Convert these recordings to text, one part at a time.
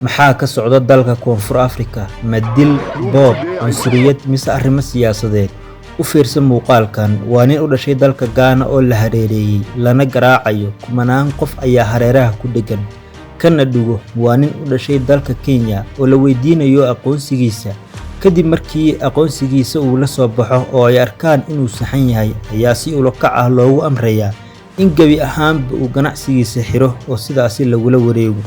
Maxaa ka socda dalka Koonfur Afrika? Ma dil, boob, cunsuriyad mise arrimo siyaasadeed? U fiirso muuqaalkan. Waa nin u dhashay dalka Ghana oo la hareereeyay, lana garaacayo. Kumanaan qof ayaa hareeraha ku dheggan. Kana Dugo waa nin u dhashay dalka Kenya oo la weydiinayo aqoonsigiisa. Kadib markii aqoonsigiisa uu la soo baxo oo ay arkaan inuu saxan yahay, ayaa si ula kac ah loogu amrayaa in gebi ahaanba uu ganacsigiisa xiro oo sidaasi lagula wareego.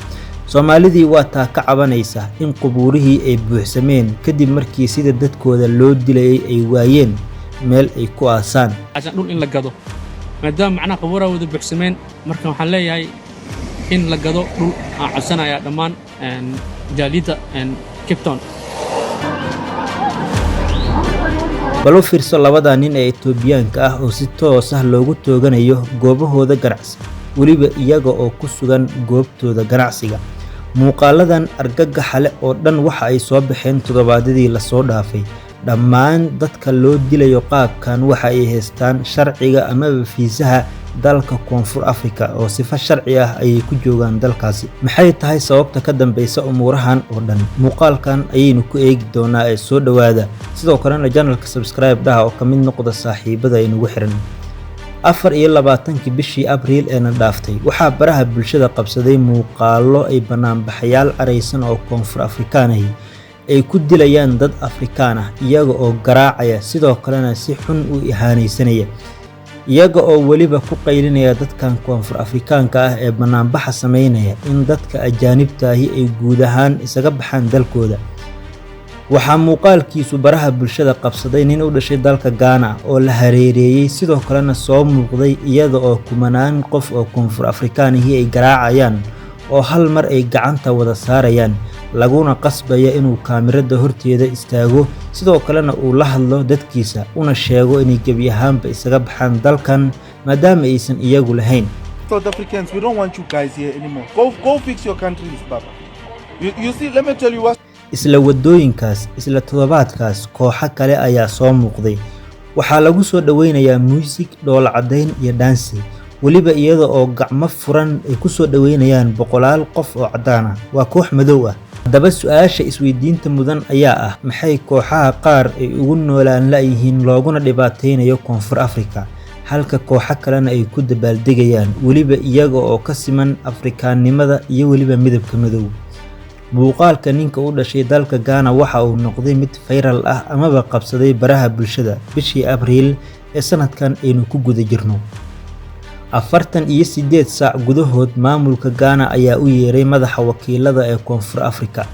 Soomaalidii waa taa ka cabanaysa in qubuurihii ay buuxsameen kadib markii sida dadkooda loo dilayay ay waayeen meel ay ku aasaan. عشان dhul in la gado maadaama macna qubuuraha wada buuxsameen marka waxaan leeyahay in la gado dhul aan codsanaya dhammaan jaalida Cape Town. bal u fiirso labada nin ee Itoobiyaanka ah oo si toos ah loogu tooganayo goobahooda ganacsi, weliba iyaga oo ku sugan goobtooda ganacsiga. Muuqaaladan argagaxa leh oo dhan waxa ay soo baxeen toddobaadyadii la soo dhaafay. Dhammaan dadka loo dilayo qaabkan waxa ay haystaan sharciga ama fiisaha dalka Koonfur Afrika oo sifa sharci ah ay ku joogaan dalkaasi. Maxay tahay sababta ka dambaysa umuurahan oo dhan? Muuqaalkan ayaynu ku eegi doonaa ee soo dhawaada. Sidoo kalena channelka subscribe dhaha oo ka mid noqda saaxiibada inagu xiran. 24 bishii Abriil ee na dhaaftay waxaa baraha bulshada qabsaday muuqaallo ay banaanbaxayaal careysan oo Koonfur Afrikaan ah ay ku dilayaan dad Afrikaan ah iyaga oo garaacaya, sidoo kalena si xun u ihaanaysanaya, iyaga oo weliba ku qaylinaya dadkan Koonfur Afrikaanka ah ee banaanbaxa sameynaya in dadka ajaanibta ahi ay guud ahaan isaga baxaan dalkooda. Waxaa muuqaalkiisu baraha bulshada qabsaday nin u dhashay dalka Ghana oo la hareereeyay, sidoo kalena soo muuqday iyada oo kumanaan qof oo Koonfur Afrikaan ahi ay garaacayaan oo hal mar ay gacanta wada saarayaan, laguna qasbaya inuu kaamirada horteeda istaago, sidoo kalena uu la hadlo dadkiisa una sheego inay gebi ahaanba isaga baxaan dalkan maadaama aysan iyagu lahayn. South Africans, we don't want you guys here anymore. Go fix your countries, Baba. You see, let me tell you what. Isla wadooyinkaas, isla toddobaadkaas kooxo kale ayaa soo muuqday. Waxaa lagu soo dhaweynayaa muusig, dhool cadayn iyo dansi, weliba iyada oo gacmo furan ay ku soo dhaweynayaan boqolaal qof oo cadaan ah. Waa koox madow ah. Haddaba su'aasha isweydiinta mudan ayaa ah, maxay kooxaha qaar ay ugu noolaan la'yihiin looguna dhibaateynayo Koonfur Afrika, halka kooxo kalena ay ku dabaaldegayaan, weliba iyaga oo ka siman Afrikaannimada iyo weliba midabka madow. Muuqaalka ninka u dhashay dalka Ghana waxa uu noqday mid viral ah amaba qabsaday baraha bulshada bishii Abriil ee sanadkan aynu ku guda jirno. 48 saac gudahood maamulka Ghana ayaa u yeeray madaxa wakiilada ee Koonfur Afrika.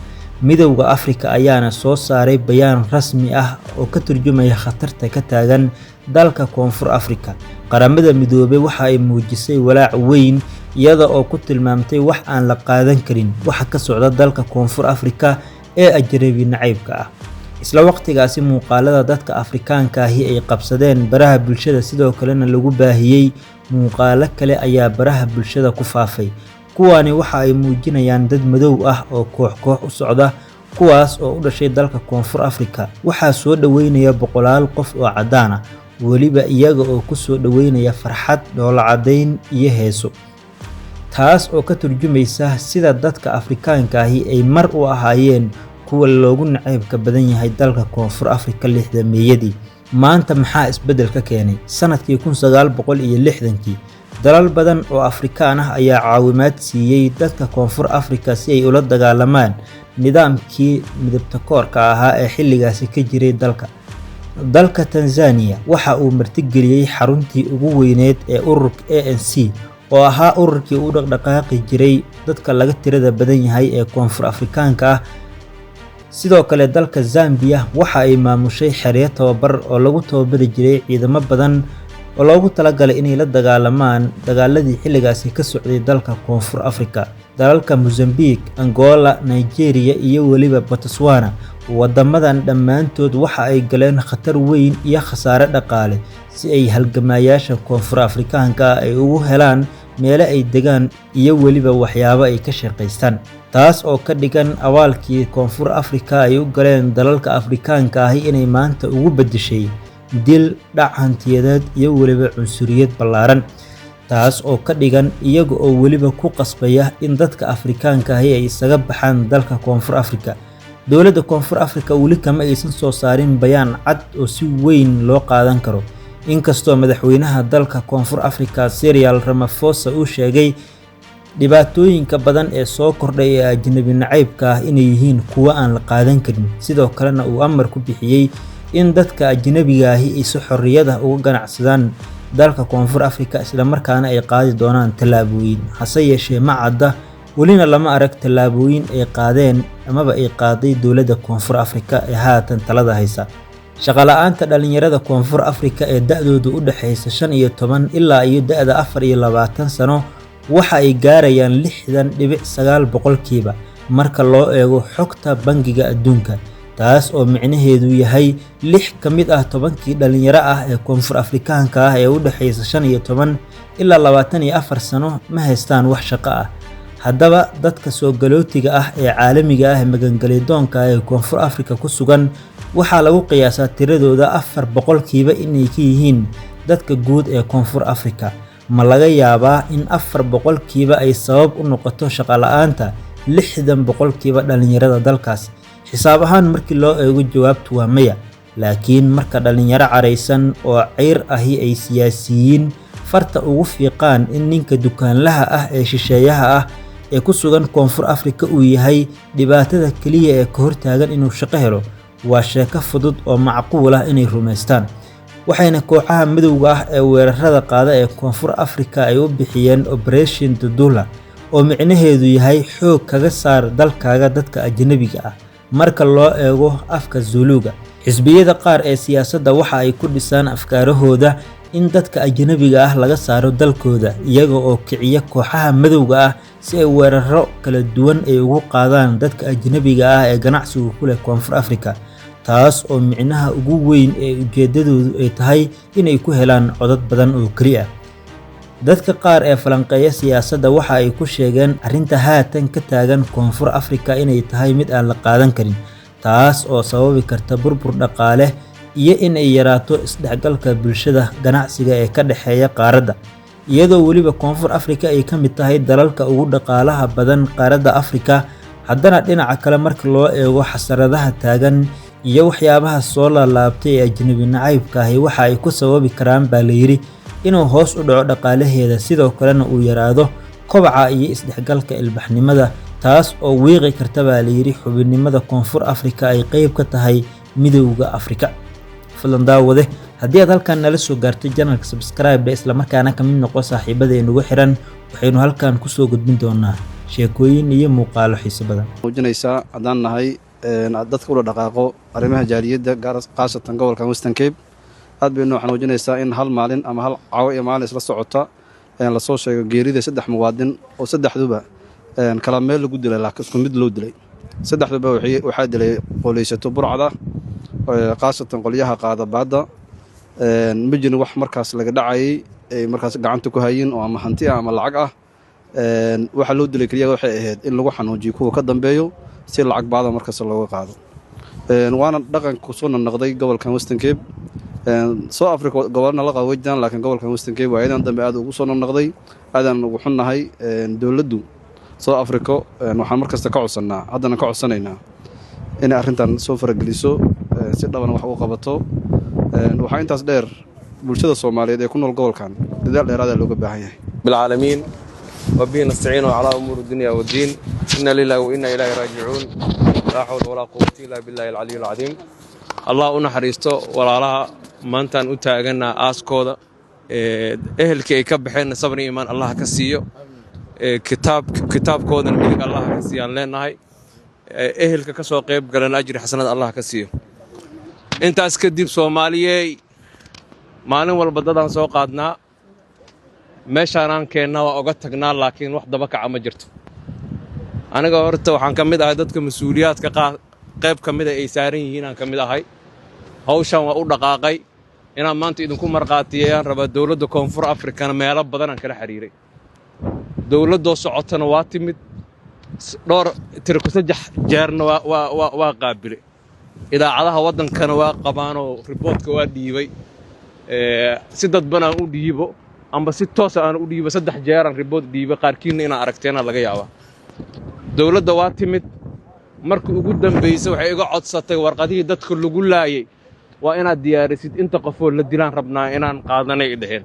Midowga Afrika ayaana soo saaray bayaan rasmi ah oo ka turjumaya khatarta ka taagan dalka Koonfur Afrika. Qaramada Midoobay waxa ay muujisay walaac weyn iyada oo ku tilmaamtay wax aan la qaadan karin waxa ka socda dalka Koonfur Afrika ee ajnabi nacaybka ah. Isla waqtigaasi muuqaalada dadka Afrikaanka ahi ay qabsadeen baraha bulshada, sidoo kalena lagu baahiyay muuqaalo kale ayaa baraha bulshada ku faafay. Kuwaani waxa ay muujinayaan dad madow ah oo koox u socda, kuwaas oo u dhashay dalka Koonfur Afrika. Waxaa soo dhaweynaya boqolaal qof oo cadaan ah, weliba iyaga oo ku soo dhaweynaya farxad, dhool cadayn iyo heeso, taas oo ka turjumaysa sida dadka Afrikaanka ahi ay mar u ahaayeen kuwa loogu nacaybka badan yahay dalka Koonfur Afrika 60meeyadii. Maanta maxaa isbedel ka keenay? Sanadkii 1960kii dalal badan oo Afrikaan ah ayaa caawimaad siiyay dadka Koonfur Afrika si ay ula dagaalamaan nidaamkii midabta koorka ahaa ee xilligaasi ka jiray dalka. Dalka Tanzania waxa uu martigeliyay xaruntii ugu weyneed ee ururka ANC oo ahaa ururkii u dhaqdhaqaaqi jiray dadka laga tirada badan yahay ee Koonfur Afrikaanka ah. Sidoo kale dalka Zambia waxa ay maamushay xeryo tababar oo lagu tababari jiray ciidamo badan oo loogu talagalay inay la dagaalamaan dagaaladii xilligaasi ka socday dalka Koonfur Afrika. Dalalka Mozambique, Angola, Nigeria iyo weliba Botswana, wadamadan dhammaantood waxa ay galeen khatar weyn iyo khasaare dhaqaale si ay halgamayaasha Koonfur Afrikaanka ay ugu helaan meelo ay degaan iyo weliba waxyaabo ay ka shaqeystaan, taas oo ka dhigan awaalkii Koonfur Afrika ay u galeen dalalka Afrikaanka ah inay maanta ugu bedeshay dil, dhac hantiyadeed iyo weliba cunsuriyad ballaaran. taas oo ka dhigan iyaga oo weliba ku qasbaya in dadka Afrikaanka ahi ay isaga baxaan dalka Koonfur Afrika. Dowladda Koonfur Afrika weli kama aysan soo saarin bayaan cad oo si weyn loo qaadan karo, inkastoo madaxweynaha dalka Koonfur Afrika Cyril Ramaphosa uu sheegay dhibaatooyinka badan ee soo kordhay ee ajnabi nacaybka ah inay yihiin kuwo aan la qaadan karin. Sidoo kalena uu amar ku bixiyay in dadka ajnabiga ahi ay si xorriyad ah uga ganacsadaan dalka Koonfur Afrika isla markaana ay qaadi doonaan tallaabooyin. Hase yeeshee ma cadda welina lama arag tallaabooyin ay qaadeen amaba ay qaaday dowladda Koonfur Afrika ee haatan talada haysa. Shaqo la'aanta dhalinyarada Koonfur Afrika ee da'doodu u dhaxaysa 15 ilaa iyo da'da 24 sano waxa ay gaarayaan 60.9% marka loo eego xogta Bangiga Adduunka, taas oo micnaheedu yahay 6 ka mid ah 10kii dhalinyaro ah ee Koonfur Afrikaanka ah ee u dhaxaysa 15 ilaa 24 sano ma haystaan wax shaqo ah. Haddaba dadka soo galootiga ah ee caalamiga ah ee magangalyadoonka ee Koonfur Afrika ku sugan waxaa lagu qiyaasaa tiradooda 4% inay ka yihiin dadka guud ee Koonfur Afrika. Ma laga yaabaa in 4% ay sabab u noqoto shaqo la'aanta 60% dhalinyarada dalkaas? Xisaab ahaan markii loo eego jawaabtu waa maya, laakiin marka dhalinyaro caraysan oo ceyr ahi ay siyaasiyiin farta ugu fiiqaan in ninka dukaanlaha ah ee shisheeyaha ah ee ku sugan Koonfur Afrika uu yahay dhibaatada kaliya ee ka hortaagan inuu shaqo helo, waa sheeko fudud oo macquul ah inay rumaystaan. Waxayna kooxaha midowga ah ee weerarada qaada ee Koonfur Afrika ay u bixiyeen Operation Dudula, oo micnaheedu yahay xoog kaga saar dalkaaga dadka ajnabiga ah. Marka loo eego afka Zuluga, xisbiyada qaar ee siyaasadda waxa ay ku dhisaan afkaarahooda in dadka ajnabiga ah laga saaro dalkooda, iyaga oo kiciya kooxaha midowga ah si ay weeraro kala duwan ay ugu qaadaan dadka ajnabiga ah ee ganacsiga ku leh Koonfur Afrika, taas oo micnaha ugu weyn ee ujeedadoodu ay tahay inay ku helaan codad badan oo kaliya. Dadka qaar ee falanqeeya siyaasadda waxa ay ku sheegeen arrinta haatan ka taagan Koonfur Afrika inay tahay mid aan la qaadan karin, taas oo sababi karta burbur dhaqaale iyo in ay yaraato isdhexgalka bulshada ganacsiga ee ka dhaxeeya qaaradda. Iyadoo weliba Koonfur Afrika ay ka mid tahay dalalka ugu dhaqaalaha badan qaaradda Afrika, haddana dhinaca kale marka loo eego xasaradaha taagan iyo waxyaabaha soo laalaabtay ee ajnabi nacaybka ahi waxa ay ku sababi karaan baa la yiri inuu hoos u dhaco dhaqaalaheeda, sidoo kalena uu yaraado kobaca iyo isdhexgalka ilbaxnimada, taas oo wiiqi karta baa la yiri xubinnimada Koonfur Afrika ay qayb ka tahay midowga Afrika. Fadlan daawade, haddii aad halkan nala soo gaartay channelka subscribe isla markaana ka mid noqo saaxiibadeenna ugu xiran, waxaynu halkan ku soo gudbin doonaa sheekooyin iyo muuqaalo xiiso badan. muujinaysa haddaan nahay dadka ula dhaqaaqo arrimaha jaaliyadda qaasatan gobolka Western Cape, aad bay noo xanuujinaysaa in hal maalin ama hal caawa iyo maalin isla socota la soo sheego geerida 3 muwaadin oo saddexduba kala meel lagu dilay laakiin isku mid loo dilay. Saddexduba waxaa dilay qolaysato burcada qaasatan qolyaha qaada baada ma jirin wax markaas laga dhacayay ay markaas gacanta ku hayeen oo ama hanti ama lacag ah. Waxa loo dilay kaliya waxay ahayd in lagu xanuujiyo kuwa ka dambeeyo si lacag baada markaas looga qaado. Waana dhaqan ku soo noqday gobolka Western Cape. South Africa gobolna la qawaydaan, laakiin gobolka Western Cape waa inaan dambe aad ugu soo noqday, aadan ugu xunnahay dawladdu South Africa. Waxaan markasta ka codsanaa, haddana ka codsanaynaa in arrintan soo farageliso si dhaban wax u qabato. Waxaa intaas dheer bulshada Soomaaliyeed ee ku nool gobolkan dadaal dheeraad ah looga baahan yahay. bil caalamiin وبه نستعين على أمور الدنيا والدين إنا لله وإنا إليه راجعون لا حول ولا قوة إلا بالله العلي العظيم. الله نحرسته ولا لها ما أنت أتاجنا أسكودا أهلك يكبحين صبر إيمان الله كسيو كتاب كودا من الله كسيان لنا هاي أهلك كسوق قيب قرن أجر حسنات الله كسيو. أنت أسكدي بسومالية مالن والبددان سوق قادنا meeshaan keenna waa uga tagnaa, laakiin wax daba kaca ma jirto. Aniga horta waxaan ka mid ahay dadka mas'uuliyaadka qayb ka mid ah ay saaran yihiin aan ka mid ahay. Hawshan waa u dhaqaaqay inaan maanta idinku marqaatiyeen raba dawladda Koonfur Afrika meelo badan aan kala xiriiray. Dawladda socotana waa timid dhowr tirku 3 jeerna waa qaabilay. Idaacadaha wadankana waa qabaan oo reportka waa dhiibay si dad badan u dhiibo amba si toos ah aan u dhiibo 3 jeer aan report dhiibo qaarkiina inaan aragteena laga yaabo dawladda waa timid markii ugu dambeysay waxay iga codsatay warqadihii dadka lagu laayay waa inaad diyaarisid inta qof oo la dilaan rabnaa inaan qaadanay dhaheen